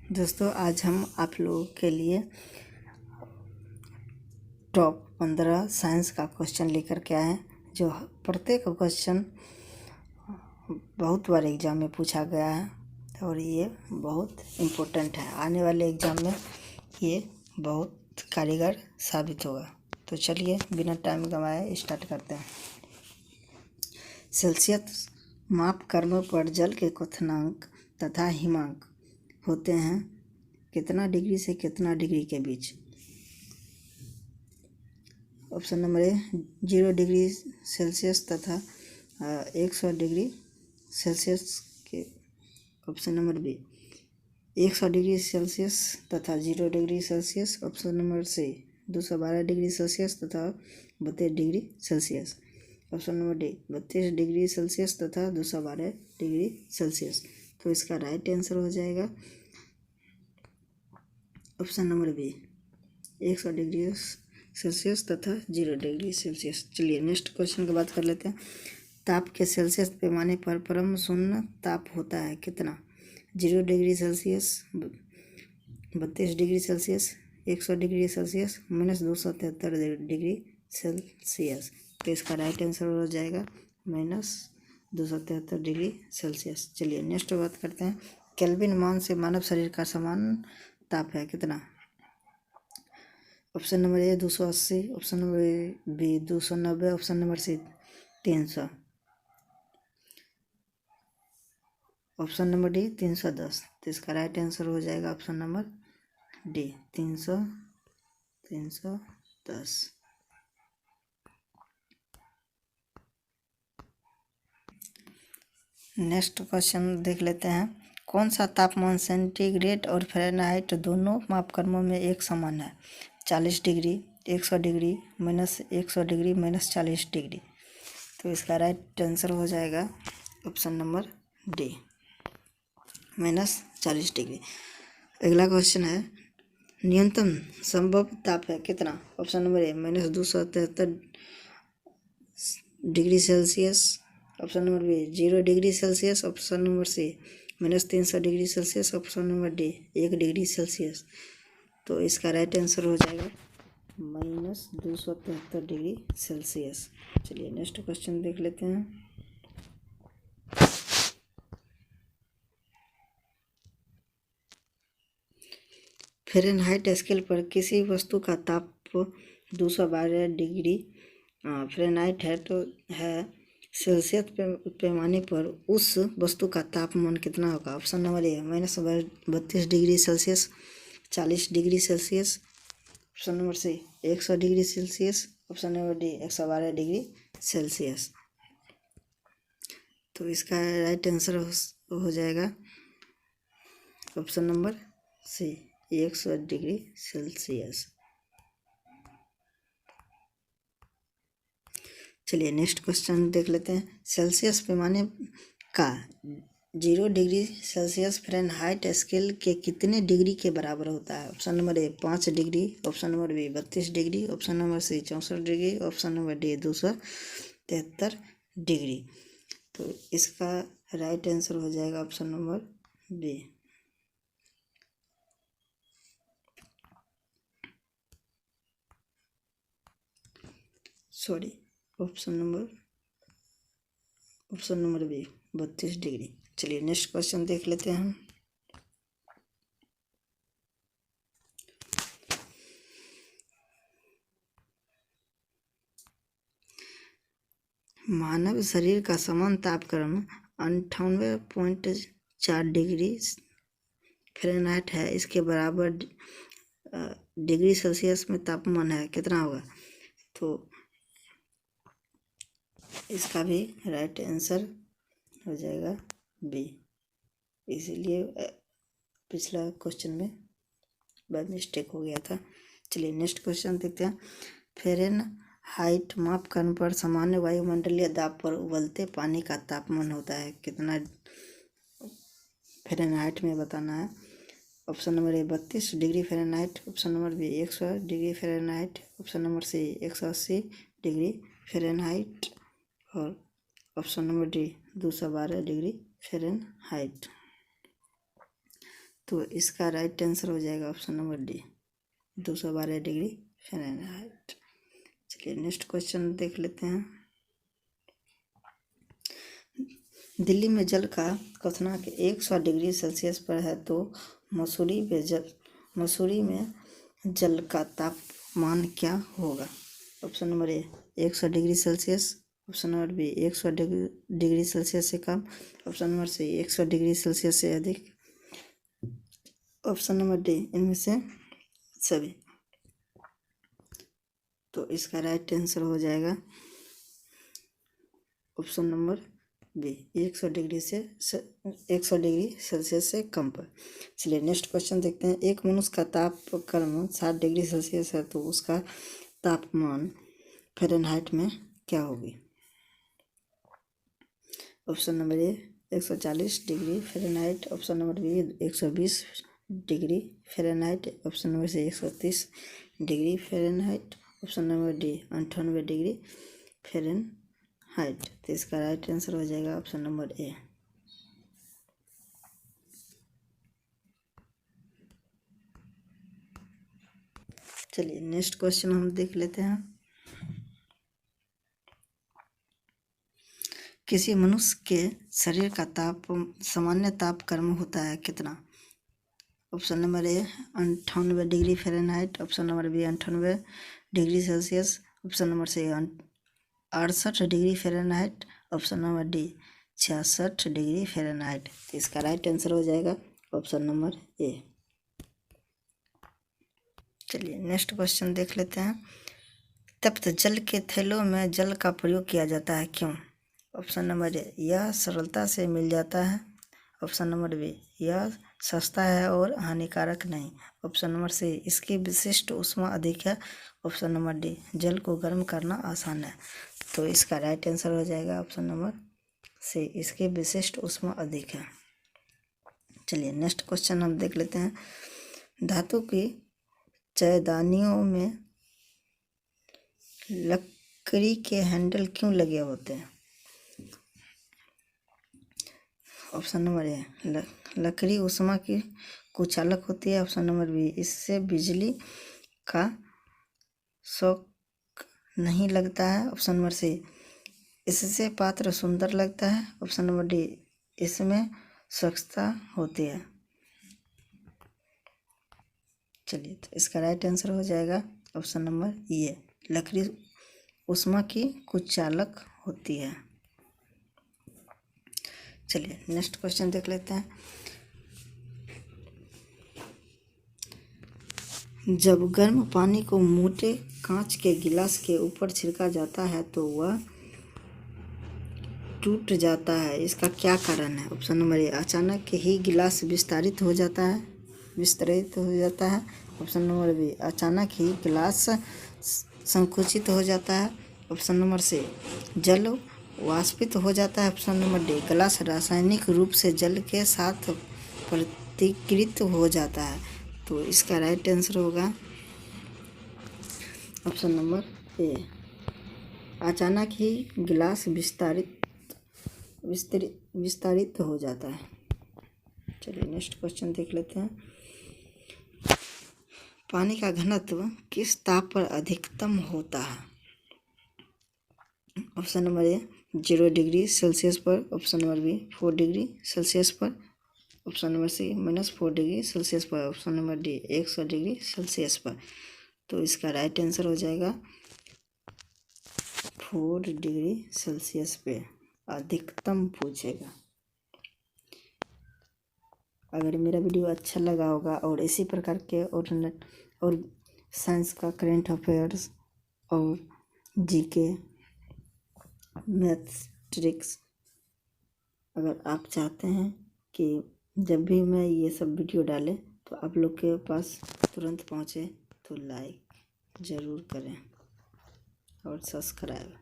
दोस्तों आज हम आप लोगों के लिए टॉप 15 साइंस का क्वेश्चन लेकर के आए हैं। जो प्रत्येक क्वेश्चन बहुत बार एग्ज़ाम में पूछा गया है और ये बहुत इम्पोर्टेंट है। आने वाले एग्ज़ाम में ये बहुत कारीगर साबित होगा। तो चलिए बिना टाइम गंवाए स्टार्ट करते हैं। सेल्सियस मापक्रम पर जल के क्वथनांक तथा हिमांक होते हैं कितना डिग्री से कितना डिग्री के बीच। Option number A 0 degree Celsius तथा 100 डिग्री सेल्सियस के। Option number B 100 degree Celsius तथा 0 degree Celsius. Option number C 212 degree Celsius तथा 32 degree Celsius. Option number D 32 degree Celsius तथा 212 डिग्री सेल्सियस। तो इसका राइट आंसर हो जाएगा option number B 100 degree Celsius तथा 0 डिग्री सेल्सियस। चलिए नेक्स्ट क्वेश्चन की बात कर लेते हैं। ताप के सेल्सियस पैमाने पर परम शून्य ताप होता है कितना। 0 degree Celsius, 32 degree Celsius, 100 degree Celsius, -273 degree Celsius. तो इसका राइट आंसर हो जाएगा -273 डिग्री सेल्सियस। चलिए नेक्स्ट बात करते हैं। केल्विन मान से मानव शरीर का समान ताप है कितना। Option number A 280, option number B 290, option number C 300, option number D 310। तो इसका राइट आंसर हो जाएगा option number D 310। Next question देख लेते हैं। कौन सा तापमान सेंटीग्रेड और फ़ारेनहाइट दोनों मापक्रमों में एक समान है। 40 डिग्री, 100 डिग्री, -100 डिग्री, -40 डिग्री। तो इसका राइट आंसर हो जाएगा ऑप्शन नंबर डी -40 डिग्री। अगला क्वेश्चन है न्यूनतम संभव ताप है कितना। Option number A -273 degree Celsius, option number B 0 degree Celsius, option number C -300 degree Celsius, option number D 1 degree Celsius. तो इसका राइट आंसर हो जाएगा -273 डिग्री सेल्सियस। चलिए नेक्स्ट क्वेश्चन देख लेते हैं। फ़ारेनहाइट स्केल पर किसी वस्तु का ताप 212 डिग्री फ़ारेनहाइट है तो है सेल्सियस पैमाने पर उस वस्तु का तापमान कितना होगा। Option number A -32 degree Celsius, 40 degree Celsius, option number C 100 degree Celsius, option number D 112 degree Celsius. तो इसका राइट आंसर हो जाएगा option number C 100 degree Celsius. चलिए नेक्स्ट क्वेश्चन देख लेते हैं। सेल्सियस पैमाने का 0 डिग्री सेल्सियस फ़ारेनहाइट स्केल के कितने डिग्री के बराबर होता है। Option number A 5 degree, option number B 32 degree, option number C 64 degree, option number D 273 degree. तो इसका राइट आंसर हो जाएगा option number B option number B 32 degree. चलिए नेक्स्ट क्वेश्चन देख लेते हैं। मानव शरीर का समान तापक्रम 98.4 डिग्री फ़ारेनहाइट है। इसके बराबर डिग्री सेल्सियस में तापमान है कितना होगा। तो इसका भी राइट आंसर हो जाएगा बी। इसीलिए पिछला क्वेश्चन में बाय मिस्टेक हो गया था। चलिए नेक्स्ट क्वेश्चन देखते हैं। फ़ारेनहाइट मापक्रम पर सामान्य वायुमंडलीय दाब पर उबलते पानी का तापमान होता है कितना फ़ारेनहाइट में बताना है। Option number A 32 degree Fahrenheit, option number B 100 degree Fahrenheit, option number C 180 degree Fahrenheit और option number D 212 degree Fahrenheit. तो इसका राइट आंसर हो जाएगा option number D, 212 degree Fahrenheit. चलिए नेक्स्ट क्वेश्चन देख लेते हैं। दिल्ली में जल का क्वथनांक 100 डिग्री सेल्सियस पर है तो मसूरी में जल का तापमान क्या होगा? Option number A 100 degree Celsius, option number B 100 degree Celsius से कम, option number C 100 degree Celsius से अधिक, ऑप्शन नंबर डी इनमें से सभी। तो इसका राइट आंसर हो जाएगा option number B 100 degree Celsius से कम पर। चलिए नेक्स्ट क्वेश्चन देखते हैं। एक मनुष्य का तापक्रम 60 डिग्री सेल्सियस है तो उसका तापमान फ़ारेनहाइट में क्या होगी? Option number A 140 degree Fahrenheit, option number B 120 degree Fahrenheit, option number C 130 degree Fahrenheit, option number D 98 degree Fahrenheit. तो इसका राइट आंसर हो जाएगा ऑप्शन नंबर ए। चलिए नेक्स्ट क्वेश्चन हम देख लेते हैं। किसी मनुष्य के शरीर का सामान्य तापक्रम होता है कितना? Option number A 98 degree Fahrenheit, option number B 98 degree Celsius, option number C 68 degree Fahrenheit, option number D 66 degree Fahrenheit. तो इसका राइट आंसर हो जाएगा ऑप्शन नंबर ए। चलिए नेक्स्ट क्वेश्चन देख लेते हैं। तप्त जल के थैलों में जल का प्रयोग किया जाता है क्यों? ऑप्शन नंबर ए यह सरलता से मिल जाता है, ऑप्शन नंबर बी यह सस्ता है और हानिकारक नहीं, ऑप्शन नंबर सी इसकी विशिष्ट ऊष्मा अधिक है, ऑप्शन नंबर डी जल को गर्म करना आसान है। तो इसका राइट आंसर हो जाएगा ऑप्शन नंबर सी इसकी विशिष्ट ऊष्मा अधिक है। चलिए नेक्स्ट क्वेश्चन हम देख लेते हैं। धातु की चायदानियों में लकड़ी के हैंडल क्यों लगे होते हैं? ऑप्शन नंबर ए लकड़ी ऊष्मा की कुचालक होती है, ऑप्शन नंबर बी इससे बिजली का शॉक नहीं लगता है, ऑप्शन नंबर सी इससे पात्र सुंदर लगता है, ऑप्शन नंबर डी इसमें स्वच्छता होती है। चलिए तो इसका राइट आंसर हो जाएगा ऑप्शन नंबर ए लकड़ी ऊष्मा की कुचालक होती है। चलिए नेक्स्ट क्वेश्चन देख लेते हैं। जब गर्म पानी को मोटे कांच के गिलास के ऊपर छिड़का जाता है तो वह टूट जाता है, इसका क्या कारण है? ऑप्शन नंबर ए अचानक ही गिलास विस्तारित हो जाता है, ऑप्शन नंबर बी अचानक ही गिलास संकुचित हो जाता है, ऑप्शन नंबर सी जल वाष्पित हो जाता है, ऑप्शन नंबर डी गिलास रासायनिक रूप से जल के साथ प्रतिक्रिया हो जाता है। तो इसका राइट आंसर होगा ऑप्शन नंबर ए अचानक ही गिलास विस्तारित हो जाता है। चलिए नेक्स्ट क्वेश्चन देख लेते हैं। पानी का घनत्व किस ताप पर अधिकतम होता है? Option number A 0 degree Celsius पर, option number B 4 degree Celsius पर, option number C -4 degree Celsius पर, option number D 100 degree Celsius पर। तो इसका राइट आंसर हो जाएगा 4 डिग्री सेल्सियस पे अधिकतम पूछेगा। अगर मेरा वीडियो अच्छा लगा होगा और इसी प्रकार के और साइंस का करंट अफेयर्स और जीके मैथ्स ट्रिक्स अगर आप चाहते हैं कि जब भी मैं ये सब वीडियो डालें तो आप लोग के पास तुरंत पहुँचे तो लाइक ज़रूर करें और सब्सक्राइब।